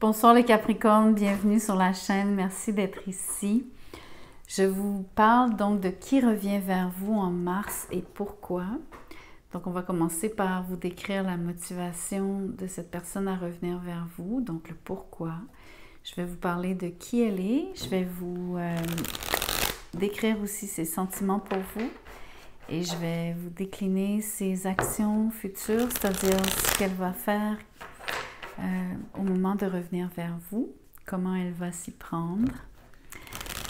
Bonsoir les Capricornes, bienvenue sur la chaîne, merci d'être ici. Je vous parle donc de qui revient vers vous en mars et pourquoi. Donc on va commencer par vous décrire la motivation de cette personne à revenir vers vous, donc le pourquoi. Je vais vous parler de qui elle est, je vais vous décrire aussi ses sentiments pour vous et je vais vous décliner ses actions futures, c'est-à-dire ce qu'elle va faire au moment de revenir vers vous, comment elle va s'y prendre.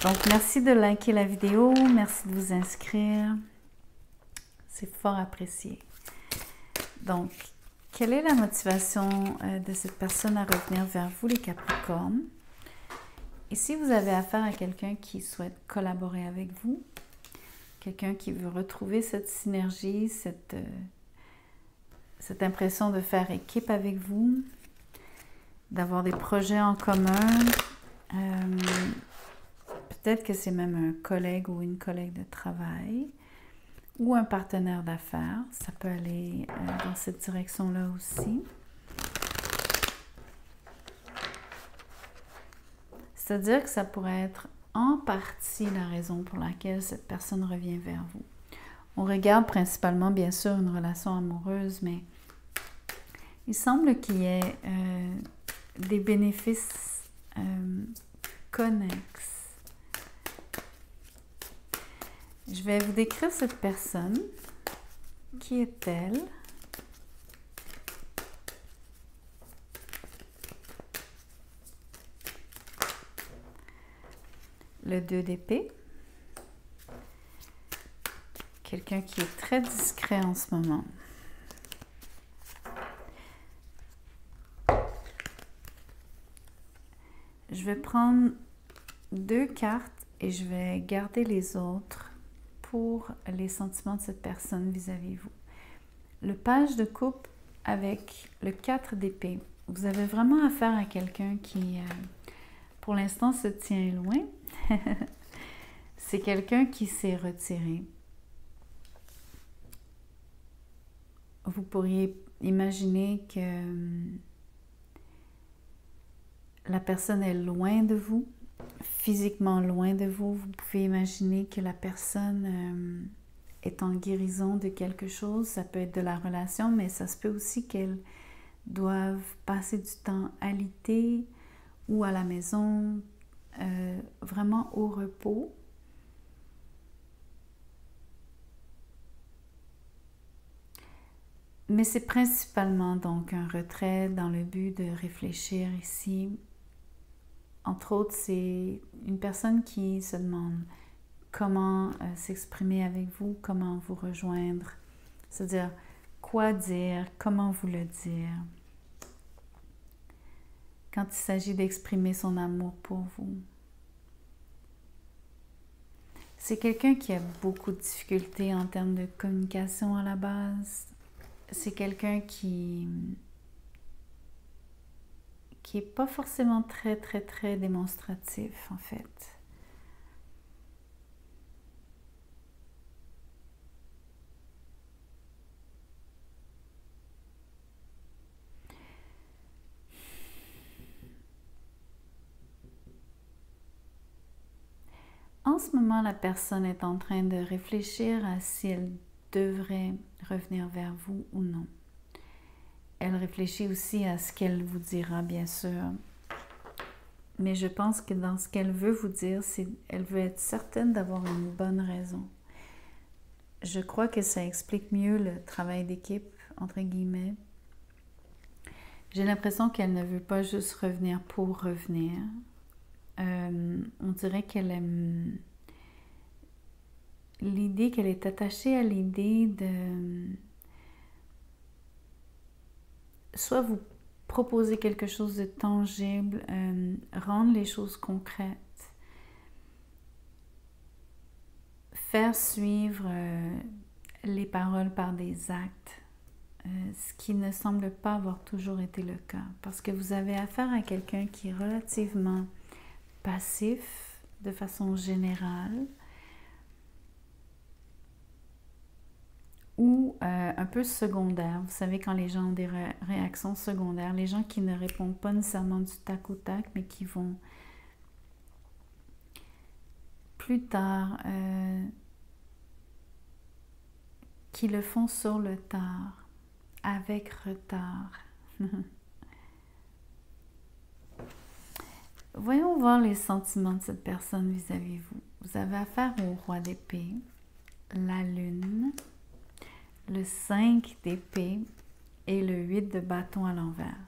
Donc, merci de liker la vidéo, merci de vous inscrire, c'est fort apprécié. Donc, quelle est la motivation de cette personne à revenir vers vous, les Capricornes? Ici, vous avez affaire à quelqu'un qui souhaite collaborer avec vous, quelqu'un qui veut retrouver cette synergie, cette impression de faire équipe avec vous, d'avoir des projets en commun. Peut-être que c'est même un collègue ou une collègue de travail ou un partenaire d'affaires. Ça peut aller dans cette direction-là aussi. C'est-à-dire que ça pourrait être en partie la raison pour laquelle cette personne revient vers vous. On regarde principalement, bien sûr, une relation amoureuse, mais il semble qu'il y ait des bénéfices connexes. Je vais vous décrire cette personne. Qui est-elle? Le 2 d'épée. Quelqu'un qui est très discret en ce moment. Je vais prendre 2 cartes et je vais garder les autres pour les sentiments de cette personne vis-à-vis de vous. Le page de coupe avec le 4 d'épée. Vous avez vraiment affaire à quelqu'un qui, pour l'instant, se tient loin. C'est quelqu'un qui s'est retiré. Vous pourriez imaginer que la personne est loin de vous, physiquement loin de vous. Vous pouvez imaginer que la personne est en guérison de quelque chose. Ça peut être de la relation, mais ça se peut aussi qu'elle doive passer du temps alité ou à la maison, vraiment au repos. Mais c'est principalement donc un retrait dans le but de réfléchir ici. Entre autres, c'est une personne qui se demande comment s'exprimer avec vous, comment vous rejoindre. C'est-à-dire, quoi dire, comment vous le dire. Quand il s'agit d'exprimer son amour pour vous. C'est quelqu'un qui a beaucoup de difficultés en termes de communication à la base. C'est quelqu'un qui n'est pas forcément très démonstratif, en fait. En ce moment, la personne est en train de réfléchir à si elle devrait revenir vers vous ou non. Elle réfléchit aussi à ce qu'elle vous dira, bien sûr. Mais je pense que dans ce qu'elle veut vous dire, elle veut être certaine d'avoir une bonne raison. Je crois que ça explique mieux le travail d'équipe, entre guillemets. J'ai l'impression qu'elle ne veut pas juste revenir pour revenir. On dirait qu'elle aime l'idée, qu'elle est attachée à l'idée de soit vous proposer quelque chose de tangible, rendre les choses concrètes, faire suivre les paroles par des actes, ce qui ne semble pas avoir toujours été le cas, parce que vous avez affaire à quelqu'un qui est relativement passif de façon générale, ou un peu secondaires. Vous savez, quand les gens ont des réactions secondaires, les gens qui ne répondent pas nécessairement du tac au tac, mais qui vont plus tard, qui le font sur le tard, avec retard. Voyons voir les sentiments de cette personne vis-à-vis de vous. Vous avez affaire au roi d'épée, la lune, le 5 d'épée et le 8 de bâton à l'envers.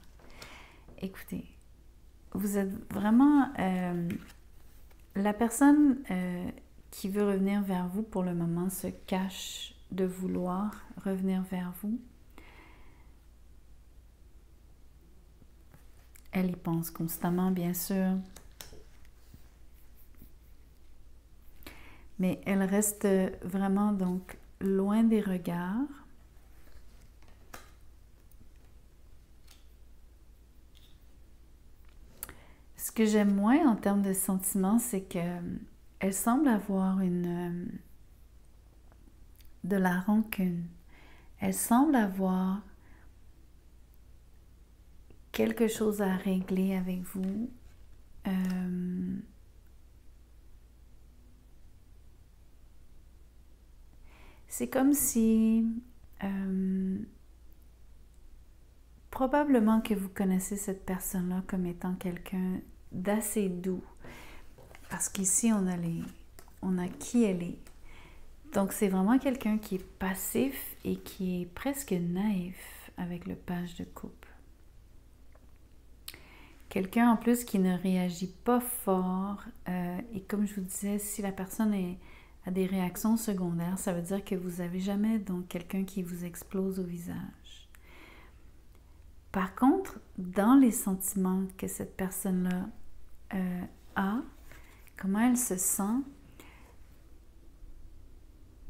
Écoutez, vous êtes vraiment la personne qui veut revenir vers vous pour le moment se cache de vouloir revenir vers vous. Elle y pense constamment, bien sûr. Mais elle reste vraiment donc loin des regards. Ce que j'aime moins en termes de sentiments, c'est qu'elle semble avoir de la rancune. Elle semble avoir quelque chose à régler avec vous. C'est comme si probablement que vous connaissez cette personne-là comme étant quelqu'un d'assez doux. Parce qu'ici, on a qui elle est. Donc, c'est vraiment quelqu'un qui est passif et qui est presque naïf avec le page de coupe. Quelqu'un en plus qui ne réagit pas fort. Et comme je vous disais, si la personne a des réactions secondaires, ça veut dire que vous n'avez jamais donc quelqu'un qui vous explose au visage. Par contre, dans les sentiments que cette personne-là a, comment elle se sent,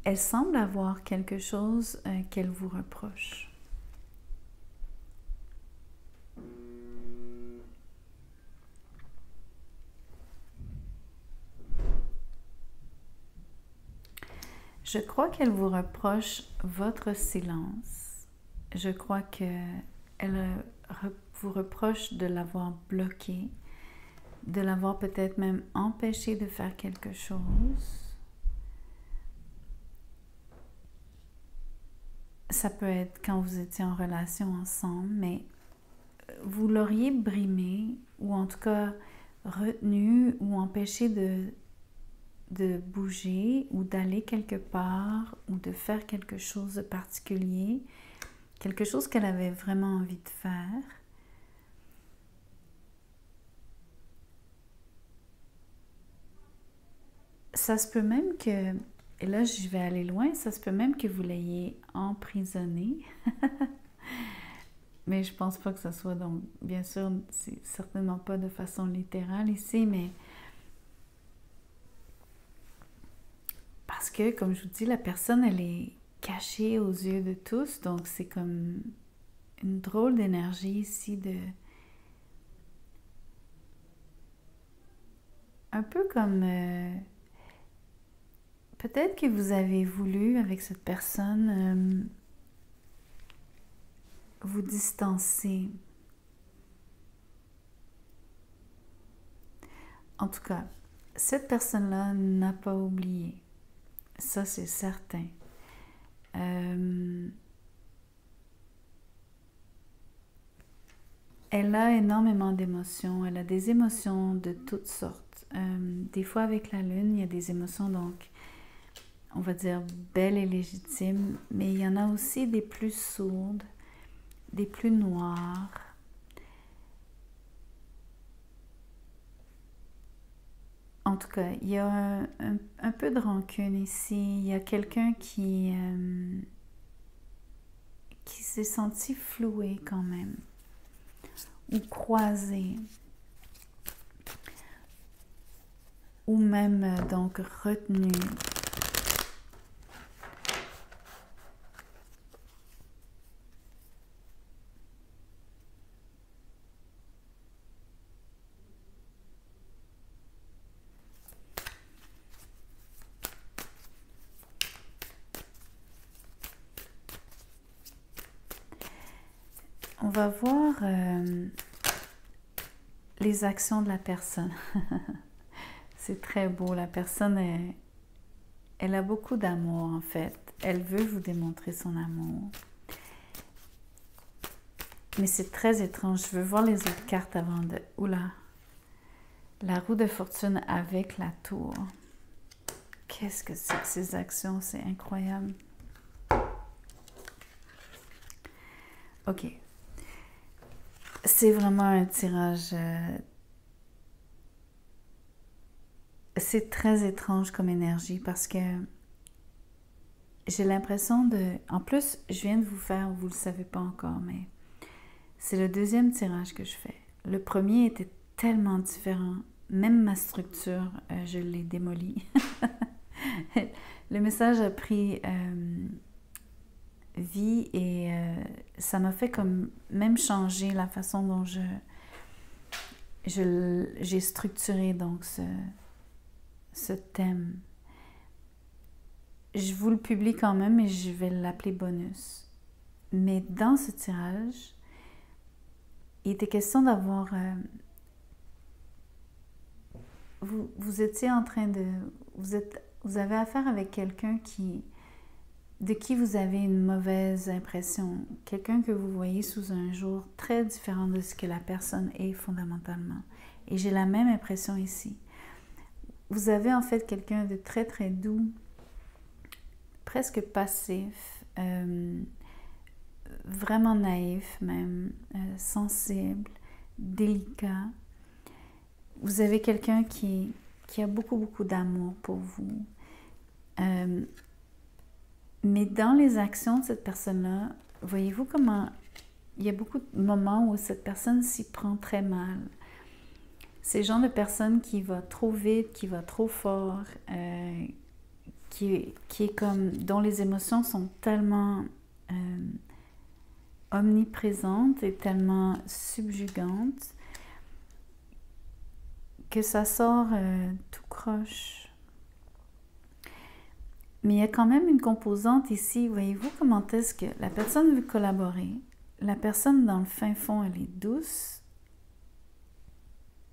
elle semble avoir quelque chose qu'elle vous reproche. Je crois qu'elle vous reproche votre silence. Je crois qu'elle vous reproche de l'avoir bloqué, de l'avoir peut-être même empêché de faire quelque chose. Ça peut être quand vous étiez en relation ensemble, mais vous l'auriez brimé ou en tout cas retenu ou empêché de bouger ou d'aller quelque part ou de faire quelque chose de particulier, quelque chose qu'elle avait vraiment envie de faire. Ça se peut même que, et là je vais aller loin, ça se peut même que vous l'ayez emprisonnée. Mais je pense pas que ce soit, donc, bien sûr, c'est certainement pas de façon littérale ici, mais parce que, comme je vous dis, la personne, elle est cachée aux yeux de tous, donc c'est comme une drôle d'énergie ici de... Un peu comme... peut-être que vous avez voulu, avec cette personne, vous distancer. En tout cas, cette personne-là n'a pas oublié. Ça, c'est certain. Elle a énormément d'émotions. Elle a des émotions de toutes sortes. Des fois, avec la lune, il y a des émotions, donc, on va dire, belles et légitimes, mais il y en a aussi des plus sourdes, des plus noires. En tout cas, il y a un peu de rancune ici. Il y a quelqu'un qui s'est senti floué quand même, ou croisé, ou même donc retenu. on va voir les actions de la personne. C'est très beau. La personne, elle a beaucoup d'amour, en fait. Elle veut vous démontrer son amour. Mais c'est très étrange. Je veux voir les autres cartes avant de... Oula! La roue de fortune avec la tour. Qu'est-ce que c'est que ces actions? C'est incroyable. OK. C'est vraiment un tirage... c'est très étrange comme énergie parce que j'ai l'impression de... En plus, je viens de vous faire, vous ne le savez pas encore, mais c'est le deuxième tirage que je fais. Le premier était tellement différent. Même ma structure, je l'ai démolie. Le message a pris vie et ça m'a fait comme même changer la façon dont j'ai structuré donc ce thème. Je vous le publie quand même et je vais l'appeler bonus. Mais dans ce tirage, il était question d'avoir... vous étiez en train de... Vous avez affaire avec quelqu'un de qui vous avez une mauvaise impression. Quelqu'un que vous voyez sous un jour très différent de ce que la personne est fondamentalement. Et j'ai la même impression ici. Vous avez en fait quelqu'un de très très doux, presque passif, vraiment naïf même, sensible, délicat. Vous avez quelqu'un qui a beaucoup, beaucoup d'amour pour vous. Mais dans les actions de cette personne-là, voyez-vous comment il y a beaucoup de moments où cette personne s'y prend très mal. C'est le genre de personne qui va trop vite, qui va trop fort, qui est comme, dont les émotions sont tellement omniprésentes et tellement subjugantes que ça sort tout croche. Mais il y a quand même une composante ici. Voyez-vous comment est-ce que la personne veut collaborer. La personne, dans le fin fond, elle est douce.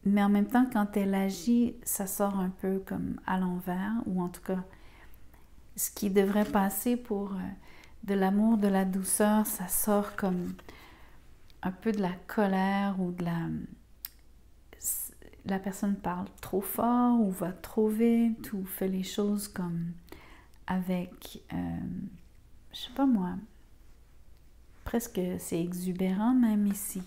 Mais en même temps, quand elle agit, ça sort un peu comme à l'envers. Ou en tout cas, ce qui devrait passer pour de l'amour, de la douceur, ça sort comme un peu de la colère ou de la personne parle trop fort ou va trop vite ou fait les choses comme avec, je sais pas moi, presque c'est exubérant même ici.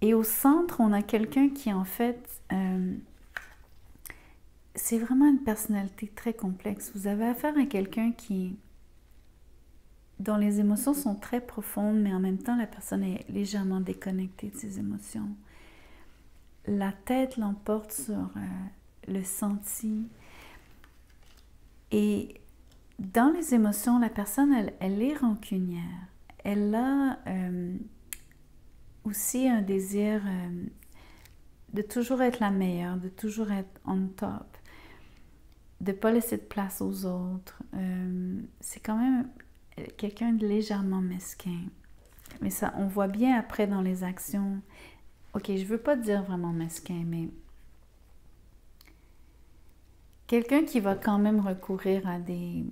Et au centre, on a quelqu'un qui en fait, c'est vraiment une personnalité très complexe. Vous avez affaire à quelqu'un dont les émotions sont très profondes, mais en même temps, la personne est légèrement déconnectée de ses émotions. La tête l'emporte sur le senti. Et dans les émotions, la personne, elle est rancunière. Elle a aussi un désir de toujours être la meilleure, de toujours être on top, de ne pas laisser de place aux autres. C'est quand même quelqu'un de légèrement mesquin. Mais ça, on voit bien après dans les actions. Ok, je ne veux pas dire vraiment mesquin, mais quelqu'un qui va quand même recourir à des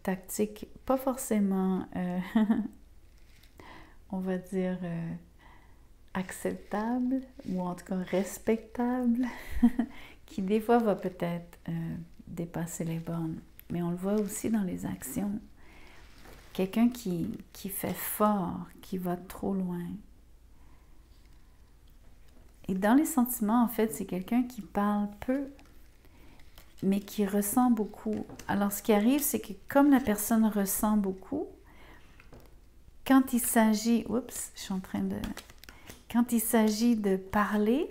tactiques pas forcément, on va dire, acceptables ou en tout cas respectables, qui des fois va peut-être dépasser les bornes. Mais on le voit aussi dans les actions. Quelqu'un qui fait fort, qui va trop loin. Et dans les sentiments, en fait, c'est quelqu'un qui parle peu, mais qui ressent beaucoup. Alors, ce qui arrive, c'est que comme la personne ressent beaucoup, quand il s'agit... Oups, je suis en train de... Quand il s'agit de parler,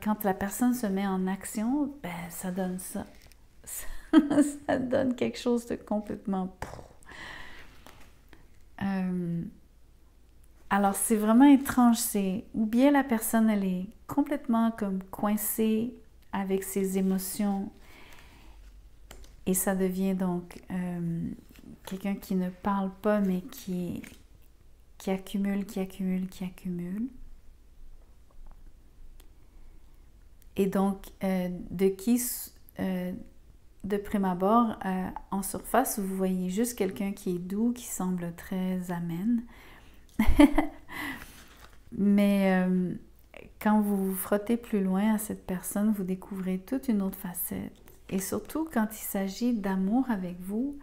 quand la personne se met en action, ben, ça donne ça. Ça donne quelque chose de complètement... Alors, c'est vraiment étrange. Ou bien la personne, elle est complètement comme coincée avec ses émotions et ça devient donc quelqu'un qui ne parle pas, mais qui qui accumule, qui accumule, qui accumule. Et donc, de prime abord, en surface, vous voyez juste quelqu'un qui est doux, qui semble très amène. Mais quand vous vous frottez plus loin à cette personne, vous découvrez toute une autre facette. Et surtout, quand il s'agit d'amour avec vous,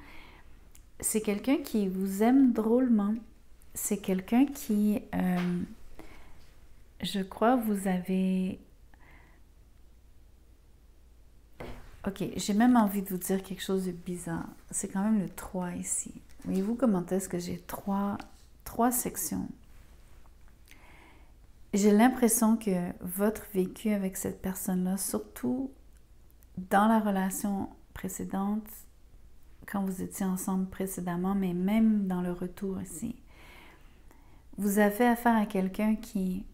c'est quelqu'un qui vous aime drôlement. C'est quelqu'un qui, je crois, vous avez... Ok, j'ai même envie de vous dire quelque chose de bizarre. C'est quand même le 3 ici. Voyez-vous comment est-ce que j'ai trois sections? J'ai l'impression que votre vécu avec cette personne-là, surtout dans la relation précédente, quand vous étiez ensemble précédemment, mais même dans le retour ici, vous avez affaire à quelqu'un qui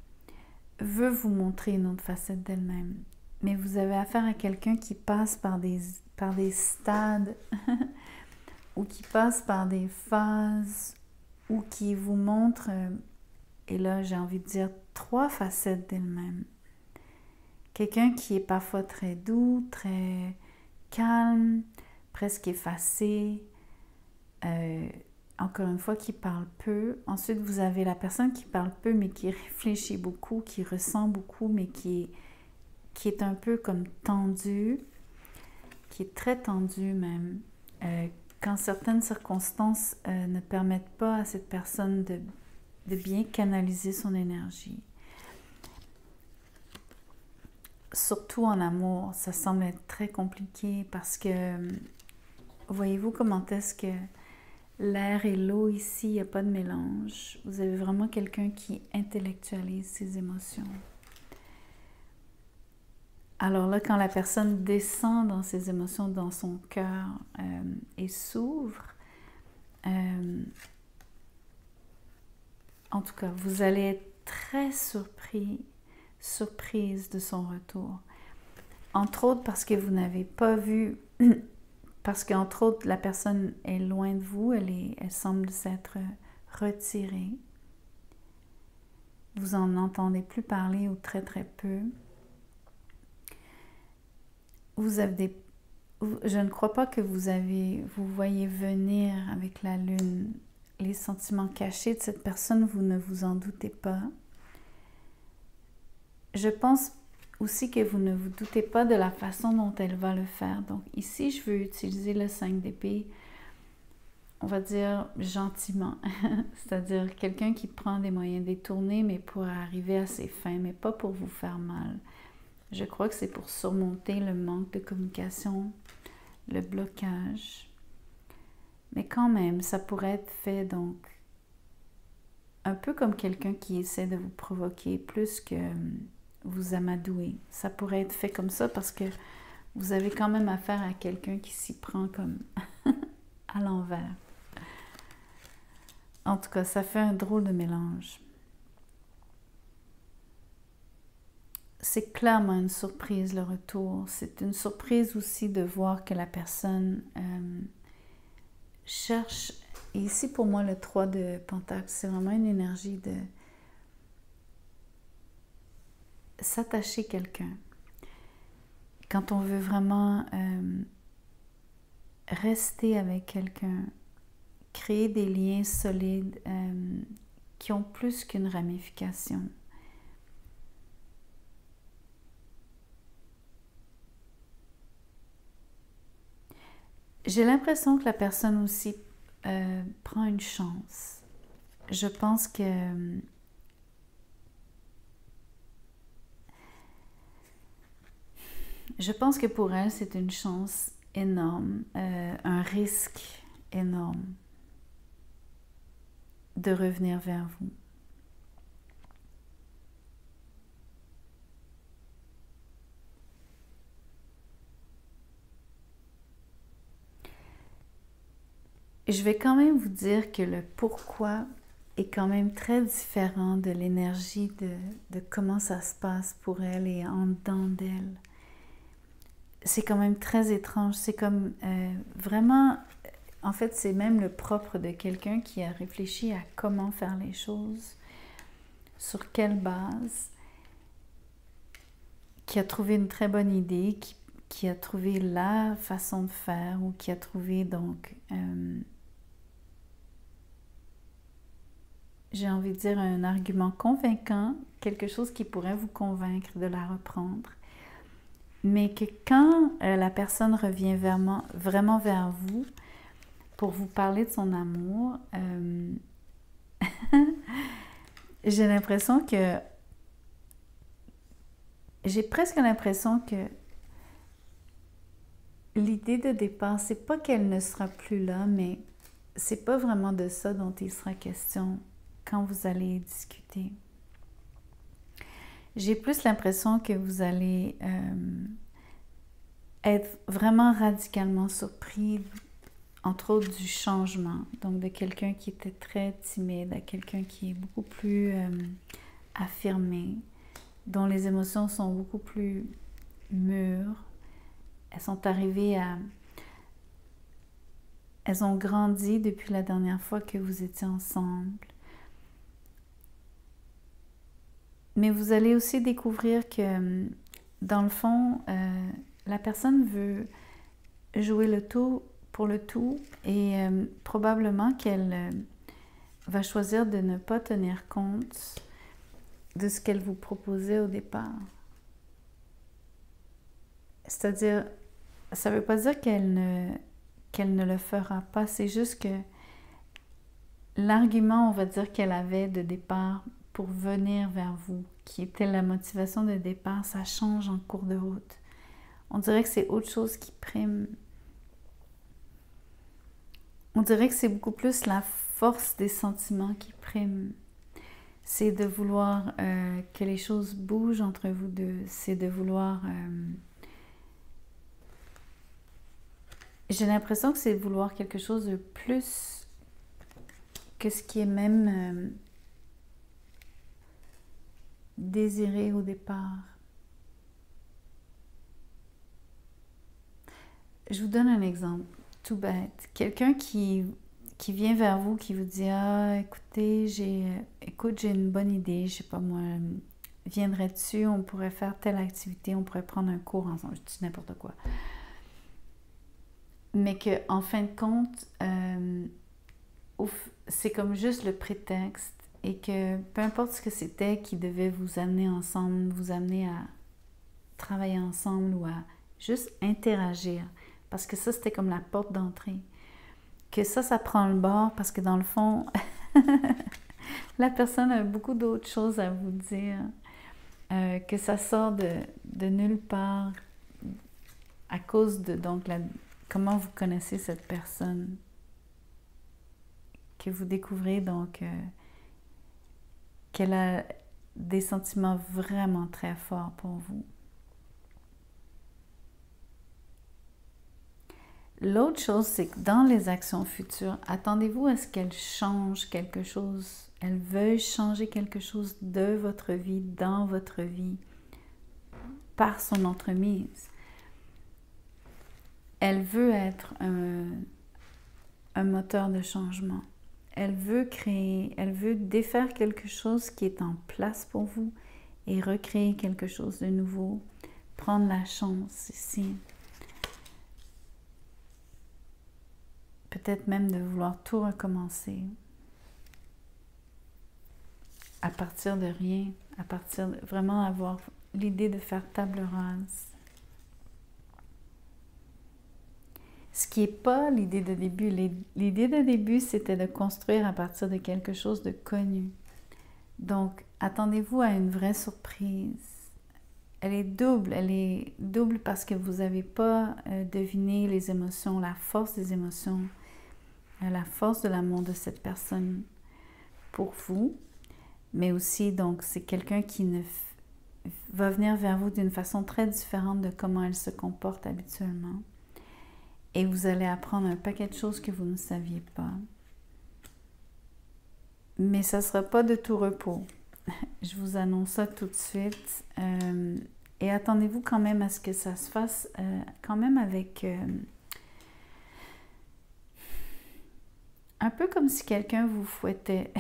veut vous montrer une autre facette d'elle-même. Mais vous avez affaire à quelqu'un qui passe par des stades ou qui passe par des phases ou qui vous montre, et là j'ai envie de dire, 3 facettes d'elle-même. Quelqu'un qui est parfois très doux, très calme, presque effacé, encore une fois qui parle peu. Ensuite vous avez la personne qui parle peu mais qui réfléchit beaucoup, qui ressent beaucoup mais qui est un peu comme tendu, qui est très tendu même, quand certaines circonstances ne permettent pas à cette personne de bien canaliser son énergie. Surtout en amour, ça semble être très compliqué parce que, voyez-vous comment est-ce que l'air et l'eau ici, il n'y a pas de mélange. Vous avez vraiment quelqu'un qui intellectualise ses émotions. Alors là, quand la personne descend dans ses émotions, dans son cœur et s'ouvre, en tout cas, vous allez être très surprise de son retour. Entre autres parce que vous n'avez pas vu, parce qu'entre autres, la personne est loin de vous, elle semble s'être retirée. Vous en entendez plus parler ou très très peu. Je ne crois pas que vous voyez venir avec la lune les sentiments cachés de cette personne, vous ne vous en doutez pas. Je pense aussi que vous ne vous doutez pas de la façon dont elle va le faire. Donc ici, je veux utiliser le 5 d'épée, on va dire gentiment, c'est-à-dire quelqu'un qui prend des moyens détournés, mais pour arriver à ses fins, mais pas pour vous faire mal. Je crois que c'est pour surmonter le manque de communication, le blocage. Mais quand même, ça pourrait être fait donc un peu comme quelqu'un qui essaie de vous provoquer plus que vous amadouer. Ça pourrait être fait comme ça parce que vous avez quand même affaire à quelqu'un qui s'y prend comme à l'envers. En tout cas, ça fait un drôle de mélange. C'est clairement une surprise, le retour. C'est une surprise aussi de voir que la personne cherche. Et ici, pour moi, le 3 de Pentacles, c'est vraiment une énergie de s'attacher à quelqu'un. Quand on veut vraiment rester avec quelqu'un, créer des liens solides qui ont plus qu'une ramification. J'ai l'impression que la personne aussi prend une chance. Je pense que pour elle, c'est une chance énorme, un risque énorme de revenir vers vous. Je vais quand même vous dire que le pourquoi est quand même très différent de l'énergie de comment ça se passe pour elle et en dedans d'elle. C'est quand même très étrange. C'est comme vraiment, En fait, c'est même le propre de quelqu'un qui a réfléchi à comment faire les choses, sur quelle base, qui a trouvé une très bonne idée, qui a trouvé la façon de faire ou qui a trouvé donc, j'ai envie de dire, un argument convaincant, quelque chose qui pourrait vous convaincre de la reprendre. Mais que quand la personne revient vraiment vers vous pour vous parler de son amour, j'ai presque l'impression que l'idée de départ, c'est pas qu'elle ne sera plus là, mais c'est pas vraiment de ça dont il sera question quand vous allez discuter. J'ai plus l'impression que vous allez être vraiment radicalement surpris, entre autres du changement. Donc de quelqu'un qui était très timide à quelqu'un qui est beaucoup plus affirmé, dont les émotions sont beaucoup plus mûres. Elles sont arrivées à... Elles ont grandi depuis la dernière fois que vous étiez ensemble. Mais vous allez aussi découvrir que, dans le fond, la personne veut jouer le tout pour le tout et probablement qu'elle va choisir de ne pas tenir compte de ce qu'elle vous proposait au départ. C'est-à-dire, ça ne veut pas dire qu'elle ne le fera pas, c'est juste que l'argument, on va dire, qu'elle avait de départ pour venir vers vous, qui était la motivation de départ, ça change en cours de route. On dirait que c'est autre chose qui prime. On dirait que c'est beaucoup plus la force des sentiments qui prime. C'est de vouloir que les choses bougent entre vous deux. C'est de vouloir... J'ai l'impression que c'est de vouloir quelque chose de plus que ce qui est même désiré au départ. Je vous donne un exemple tout bête. Quelqu'un qui vient vers vous, qui vous dit « Ah, écoutez, j'ai une bonne idée, je sais pas moi, viendrais-tu, on pourrait faire telle activité, on pourrait prendre un cours ensemble. » Je dis n'importe quoi. Mais qu'en fin de compte, c'est comme juste le prétexte et que peu importe ce que c'était qui devait vous amener ensemble, vous amener à travailler ensemble ou à juste interagir, parce que ça, c'était comme la porte d'entrée. Que ça prend le bord parce que dans le fond, la personne a beaucoup d'autres choses à vous dire, que ça sort de nulle part à cause de comment vous connaissez cette personne, que vous découvrez donc qu'elle a des sentiments vraiment très forts pour vous. L'autre chose, c'est que dans les actions futures, attendez-vous à ce qu'elle change quelque chose, elle veuille changer quelque chose de votre vie, dans votre vie, par son entremise. Elle veut être un moteur de changement. Elle veut créer, elle veut défaire quelque chose qui est en place pour vous et recréer quelque chose de nouveau. Prendre la chance ici. Peut-être même de vouloir tout recommencer. À partir de rien. À partir de vraiment avoir l'idée de faire table rase. Ce qui n'est pas l'idée de début. L'idée de début, c'était de construire à partir de quelque chose de connu. Donc, attendez-vous à une vraie surprise. Elle est double parce que vous n'avez pas deviné les émotions, la force des émotions, la force de l'amour de cette personne pour vous. Mais aussi, donc, c'est quelqu'un qui va venir vers vous d'une façon très différente de comment elle se comporte habituellement. Et vous allez apprendre un paquet de choses que vous ne saviez pas. Mais ça ne sera pas de tout repos. Je vous annonce ça tout de suite. Et attendez-vous quand même à ce que ça se fasse quand même avec un peu comme si quelqu'un vous fouettait.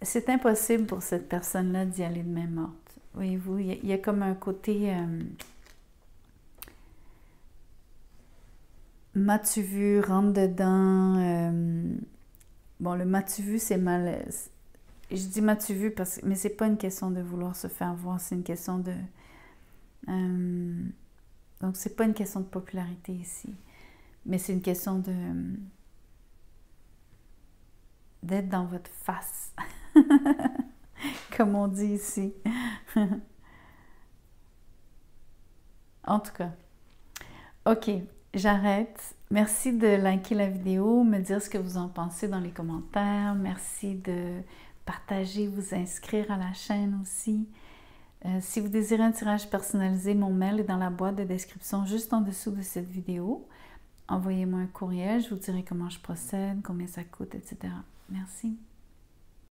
C'est impossible pour cette personne-là d'y aller de main morte. Voyez-vous, il y a comme un côté... m'as-tu vu, rentre dedans. Bon, le m'as-tu vu, c'est mal. Je dis m'as-tu vu, mais c'est pas une question de vouloir se faire voir, c'est une question de... donc, c'est pas une question de popularité ici, mais c'est une question de... d'être dans votre face, comme on dit ici. En tout cas, ok. J'arrête. Merci de liker la vidéo, me dire ce que vous en pensez dans les commentaires. Merci de partager, vous inscrire à la chaîne aussi. Si vous désirez un tirage personnalisé, mon mail est dans la boîte de description juste en dessous de cette vidéo. Envoyez-moi un courriel, je vous dirai comment je procède, combien ça coûte, etc. Merci.